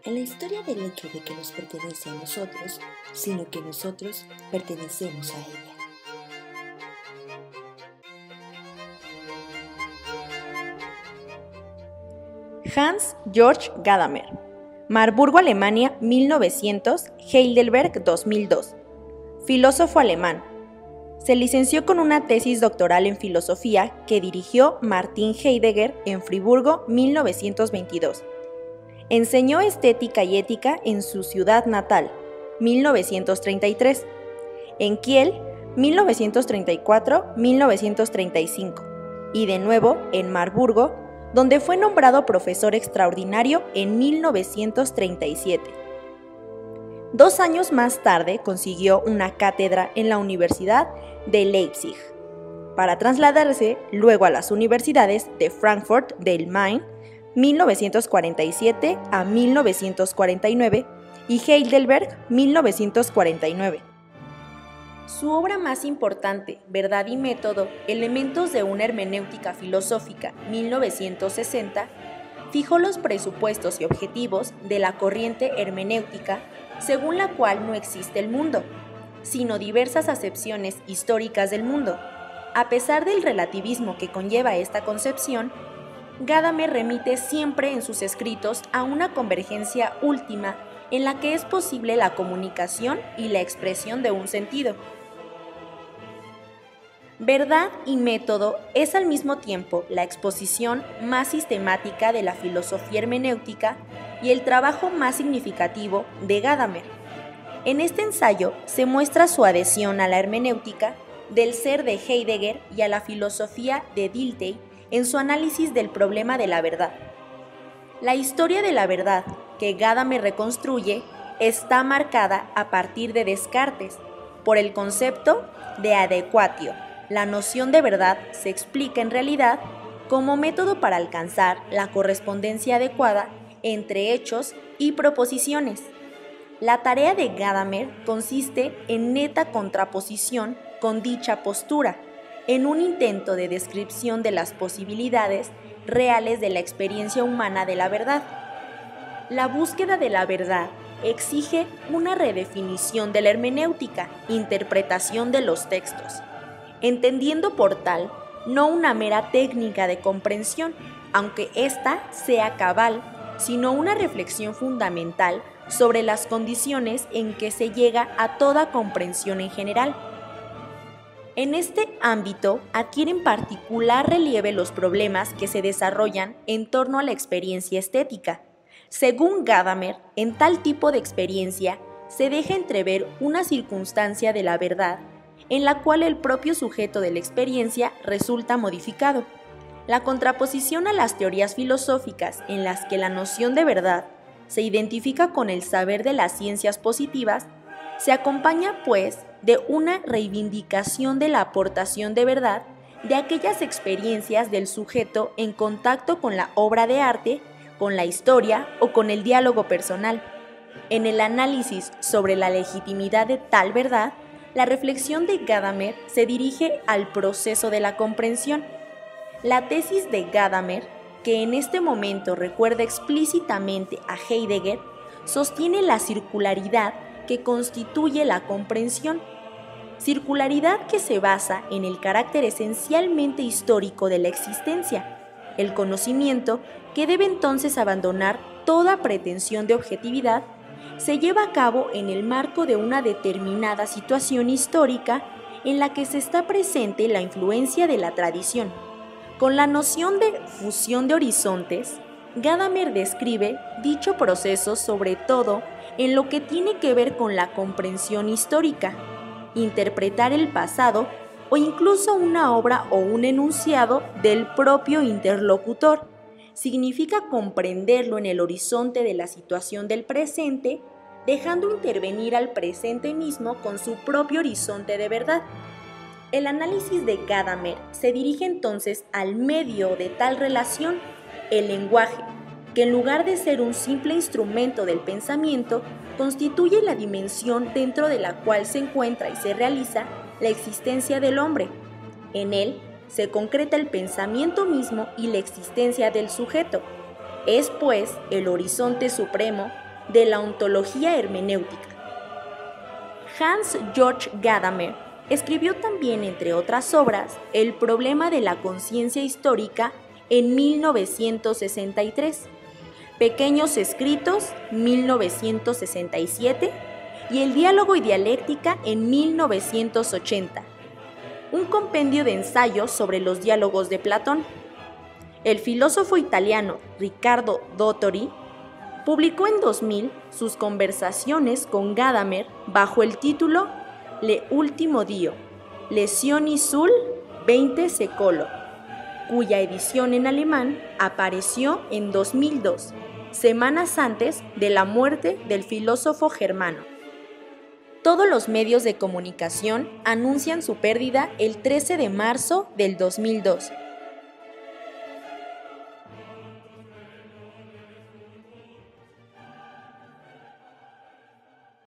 en la historia del hecho de que nos pertenece a nosotros, sino que nosotros pertenecemos a ella. Hans Georg Gadamer, Marburgo, Alemania, 1900, Heidelberg, 2002. Filósofo alemán. Se licenció con una tesis doctoral en filosofía que dirigió Martin Heidegger en Friburgo, 1922. Enseñó estética y ética en su ciudad natal, 1933. En Kiel, 1934-1935. Y de nuevo en Marburgo, donde fue nombrado profesor extraordinario en 1937. 2 años más tarde consiguió una cátedra en la Universidad de Leipzig, para trasladarse luego a las universidades de Frankfurt del Main, 1947 a 1949, y Heidelberg, 1949. Su obra más importante, Verdad y Método, Elementos de una hermenéutica filosófica, 1960, fijó los presupuestos y objetivos de la corriente hermenéutica según la cual no existe el mundo, sino diversas acepciones históricas del mundo. A pesar del relativismo que conlleva esta concepción, Gadamer remite siempre en sus escritos a una convergencia última en la que es posible la comunicación y la expresión de un sentido. Verdad y Método es al mismo tiempo la exposición más sistemática de la filosofía hermenéutica y el trabajo más significativo de Gadamer. En este ensayo se muestra su adhesión a la hermenéutica del ser de Heidegger y a la filosofía de Dilthey en su análisis del problema de la verdad. La historia de la verdad que Gadamer reconstruye está marcada a partir de Descartes por el concepto de adequatio. La noción de verdad se explica en realidad como método para alcanzar la correspondencia adecuada entre hechos y proposiciones. La tarea de Gadamer consiste en neta contraposición con dicha postura, en un intento de descripción de las posibilidades reales de la experiencia humana de la verdad. La búsqueda de la verdad exige una redefinición de la hermenéutica, interpretación de los textos, entendiendo por tal no una mera técnica de comprensión, aunque ésta sea cabal, sino una reflexión fundamental sobre las condiciones en que se llega a toda comprensión en general. En este ámbito adquieren particular relieve los problemas que se desarrollan en torno a la experiencia estética. Según Gadamer, en tal tipo de experiencia se deja entrever una circunstancia de la verdad en la cual el propio sujeto de la experiencia resulta modificado. La contraposición a las teorías filosóficas en las que la noción de verdad se identifica con el saber de las ciencias positivas, se acompaña, pues, de una reivindicación de la aportación de verdad de aquellas experiencias del sujeto en contacto con la obra de arte, con la historia o con el diálogo personal. En el análisis sobre la legitimidad de tal verdad, la reflexión de Gadamer se dirige al proceso de la comprensión. La tesis de Gadamer, que en este momento recuerda explícitamente a Heidegger, sostiene la circularidad que constituye la comprensión, circularidad que se basa en el carácter esencialmente histórico de la existencia, el conocimiento, que debe entonces abandonar toda pretensión de objetividad, se lleva a cabo en el marco de una determinada situación histórica en la que se está presente la influencia de la tradición. Con la noción de fusión de horizontes, Gadamer describe dicho proceso sobre todo en lo que tiene que ver con la comprensión histórica, interpretar el pasado o incluso una obra o un enunciado del propio interlocutor. Significa comprenderlo en el horizonte de la situación del presente, dejando intervenir al presente mismo con su propio horizonte de verdad. El análisis de Gadamer se dirige entonces al medio de tal relación, el lenguaje, que en lugar de ser un simple instrumento del pensamiento, constituye la dimensión dentro de la cual se encuentra y se realiza la existencia del hombre. En él se concreta el pensamiento mismo y la existencia del sujeto. Es, pues, el horizonte supremo de la ontología hermenéutica. Hans Georg Gadamer escribió también, entre otras obras, El problema de la conciencia histórica en 1963, Pequeños escritos, 1967, y El diálogo y dialéctica en 1980, un compendio de ensayos sobre los diálogos de Platón. El filósofo italiano Riccardo Dottori publicó en 2000 sus conversaciones con Gadamer bajo el título Le ultimo Dio, Lezioni sul XX secolo, cuya edición en alemán apareció en 2002, semanas antes de la muerte del filósofo germano. Todos los medios de comunicación anuncian su pérdida el 13 de marzo del 2002,